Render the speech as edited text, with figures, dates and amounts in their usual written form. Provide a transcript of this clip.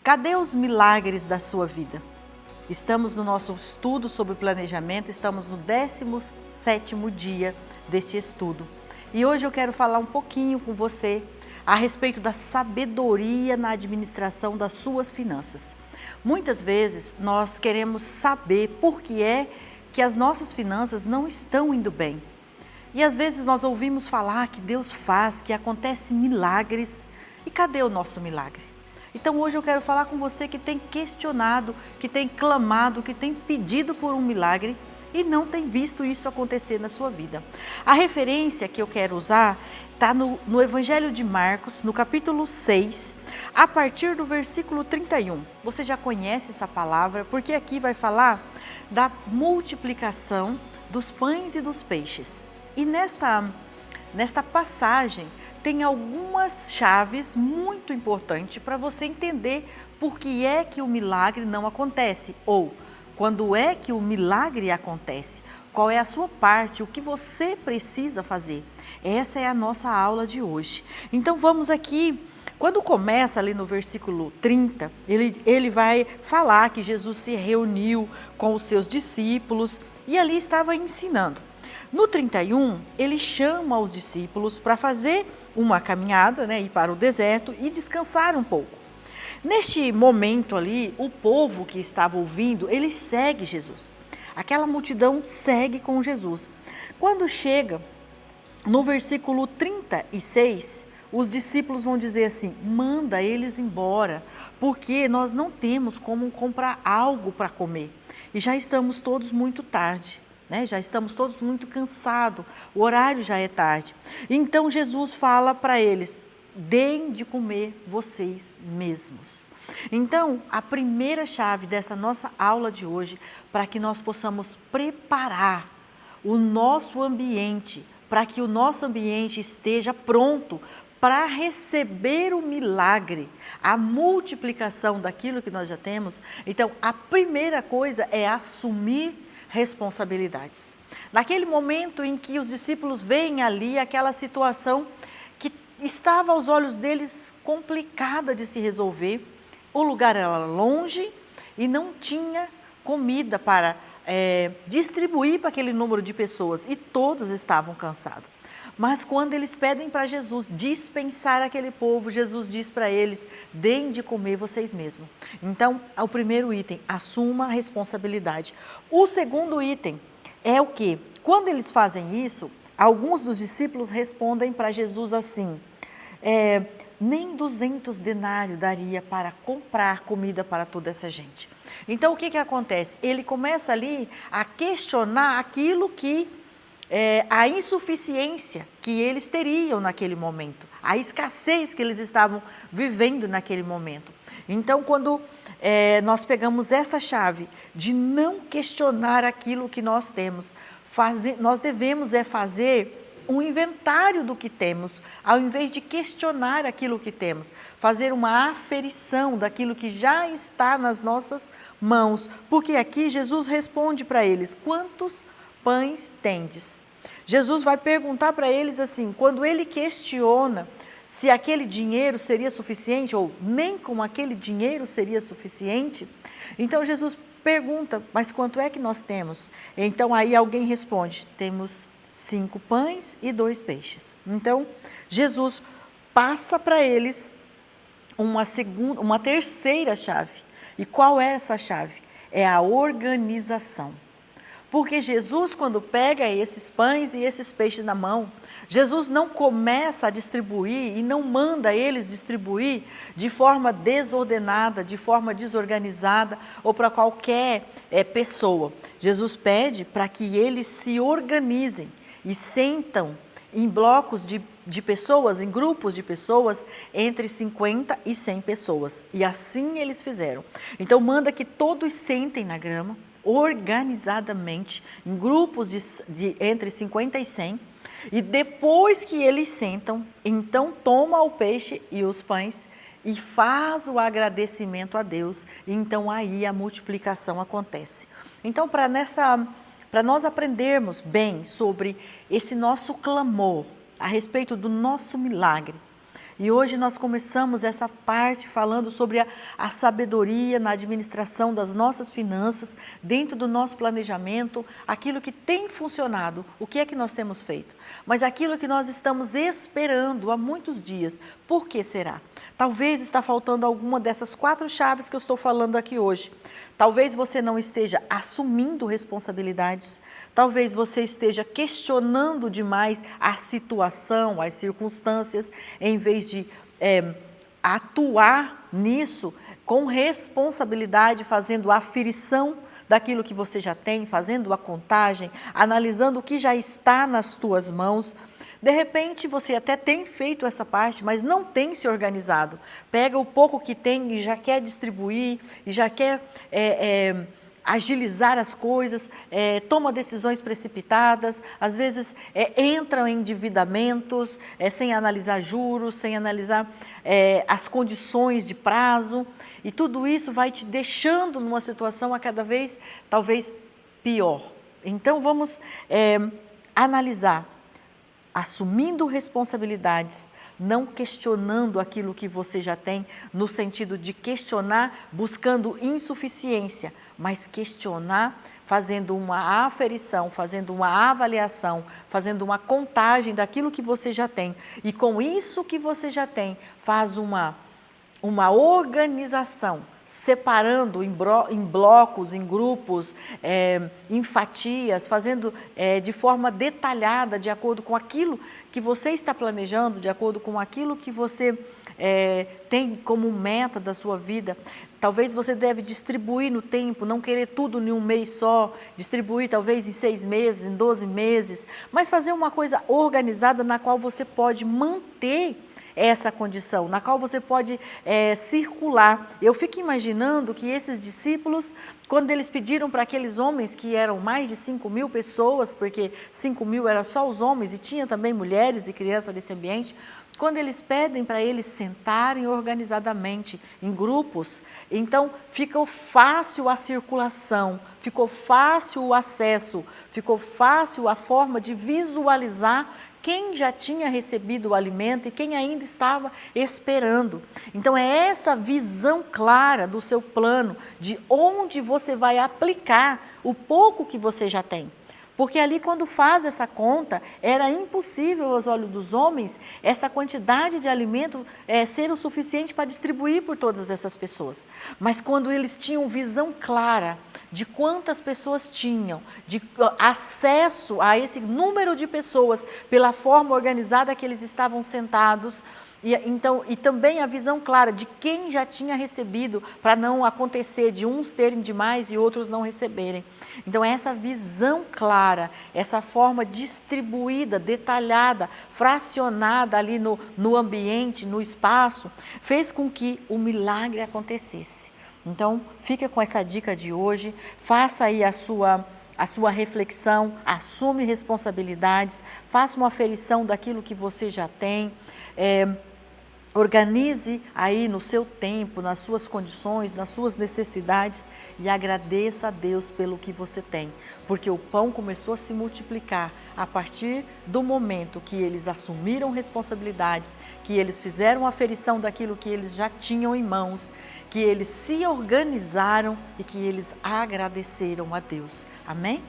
Cadê os milagres da sua vida? Estamos no nosso estudo sobre planejamento, estamos no 17º dia deste estudo. E hoje eu quero falar um pouquinho com você a respeito da sabedoria na administração das suas finanças. Muitas vezes nós queremos saber por que é que as nossas finanças não estão indo bem. E às vezes nós ouvimos falar que Deus faz, que acontece milagres. E cadê o nosso milagre? Então hoje eu quero falar com você que tem questionado, que tem clamado, que tem pedido por um milagre e não tem visto isso acontecer na sua vida. A referência que eu quero usar está no Evangelho de Marcos, no capítulo 6, a partir do versículo 31. Você já conhece essa palavra, porque aqui vai falar da multiplicação dos pães e dos peixes. E nesta passagem tem algumas chaves muito importantes para você entender por que é que o milagre não acontece ou quando é que o milagre acontece, qual é a sua parte, o que você precisa fazer. Essa é a nossa aula de hoje. Então vamos aqui, quando começa ali no versículo 30, ele vai falar que Jesus se reuniu com os seus discípulos e ali estava ensinando. No 31, ele chama os discípulos para fazer uma caminhada, ir para o deserto e descansar um pouco. Neste momento ali, o povo que estava ouvindo, ele segue Jesus. Aquela multidão segue com Jesus. Quando chega no versículo 36, os discípulos vão dizer assim: manda eles embora, porque nós não temos como comprar algo para comer. E já estamos todos muito tarde. Já estamos todos muito cansados, o horário já é tarde. Então Jesus fala para eles: deem de comer vocês mesmos. Então, a primeira chave dessa nossa aula de hoje, para que nós possamos preparar o nosso ambiente, para que o nosso ambiente esteja pronto para receber o milagre, a multiplicação daquilo que nós já temos. Então, a primeira coisa é assumir responsabilidades. Naquele momento em que os discípulos veem ali aquela situação que estava aos olhos deles complicada de se resolver, o lugar era longe e não tinha comida para distribuir para aquele número de pessoas e todos estavam cansados. Mas quando eles pedem para Jesus dispensar aquele povo, Jesus diz para eles: deem de comer vocês mesmos. Então, o primeiro item, assuma a responsabilidade. O segundo item é o quê? Quando eles fazem isso, alguns dos discípulos respondem para Jesus assim: nem 200 denários daria para comprar comida para toda essa gente. Então, o que acontece? Ele começa ali a questionar aquilo que a insuficiência que eles teriam naquele momento, a escassez que eles estavam vivendo naquele momento. Então, quando nós pegamos esta chave de não questionar aquilo que nós temos, nós devemos fazer um inventário do que temos, ao invés de questionar aquilo que temos, fazer uma aferição daquilo que já está nas nossas mãos, porque aqui Jesus responde para eles: quantos pães tendes? Jesus vai perguntar para eles assim, quando ele questiona se aquele dinheiro seria suficiente ou nem com aquele dinheiro seria suficiente, então Jesus pergunta: mas quanto é que nós temos? Então aí alguém responde: temos 5 pães e 2 peixes. Então Jesus passa para eles uma terceira chave. E qual é essa chave? É a organização. Porque Jesus, quando pega esses pães e esses peixes na mão, Jesus não começa a distribuir e não manda eles distribuir de forma desordenada, de forma desorganizada ou para qualquer pessoa. Jesus pede para que eles se organizem e sentam em blocos de pessoas, em grupos de pessoas, entre 50 e 100 pessoas. E assim eles fizeram. Então manda que todos sentem na grama, organizadamente, em grupos de entre 50 e 100, e depois que eles sentam, então toma o peixe e os pães e faz o agradecimento a Deus, e então aí a multiplicação acontece. Então, para nós aprendermos bem sobre esse nosso clamor a respeito do nosso milagre, E hoje nós começamos essa parte falando sobre a sabedoria na administração das nossas finanças, dentro do nosso planejamento, aquilo que tem funcionado, o que é que nós temos feito. Mas aquilo que nós estamos esperando há muitos dias, por que será? Talvez está faltando alguma dessas 4 chaves que eu estou falando aqui hoje. Talvez você não esteja assumindo responsabilidades, talvez você esteja questionando demais a situação, as circunstâncias, em vez de atuar nisso com responsabilidade, fazendo a aferição daquilo que você já tem, fazendo a contagem, analisando o que já está nas tuas mãos. De repente, você até tem feito essa parte, mas não tem se organizado. Pega o pouco que tem e já quer distribuir, e já quer agilizar as coisas, toma decisões precipitadas, às vezes entra em endividamentos, sem analisar juros, sem analisar as condições de prazo, e tudo isso vai te deixando numa situação a cada vez, talvez, pior. Então, vamos analisar. Assumindo responsabilidades, não questionando aquilo que você já tem, no sentido de questionar buscando insuficiência, mas questionar fazendo uma aferição, fazendo uma avaliação, fazendo uma contagem daquilo que você já tem. E com isso que você já tem, faz uma organização, separando em blocos, em grupos, em fatias, fazendo de forma detalhada, de acordo com aquilo que você está planejando, de acordo com aquilo que você tem como meta da sua vida. Talvez você deve distribuir no tempo, não querer tudo em um mês só, distribuir talvez em 6 meses, em 12 meses, mas fazer uma coisa organizada na qual você pode manter essa condição, na qual você pode circular. Eu fico imaginando que esses discípulos, quando eles pediram para aqueles homens, que eram mais de 5.000 pessoas, porque 5.000 era só os homens e tinha também mulheres e crianças nesse ambiente, quando eles pedem para eles sentarem organizadamente em grupos, então ficou fácil a circulação, ficou fácil o acesso, ficou fácil a forma de visualizar quem já tinha recebido o alimento e quem ainda estava esperando. Então, é essa visão clara do seu plano, de onde você vai aplicar o pouco que você já tem. Porque ali, quando faz essa conta, era impossível aos olhos dos homens essa quantidade de alimento ser o suficiente para distribuir por todas essas pessoas. Mas quando eles tinham visão clara de quantas pessoas tinham, de acesso a esse número de pessoas pela forma organizada que eles estavam sentados, e também a visão clara de quem já tinha recebido, para não acontecer de uns terem demais e outros não receberem. Então, essa visão clara, essa forma distribuída, detalhada, fracionada ali no ambiente, no espaço, fez com que o milagre acontecesse. Então, fica com essa dica de hoje, faça aí a sua reflexão, assume responsabilidades, faça uma aferição daquilo que você já tem, organize aí no seu tempo, nas suas condições, nas suas necessidades e agradeça a Deus pelo que você tem, porque o pão começou a se multiplicar a partir do momento que eles assumiram responsabilidades, que eles fizeram a aferição daquilo que eles já tinham em mãos, que eles se organizaram e que eles agradeceram a Deus. Amém?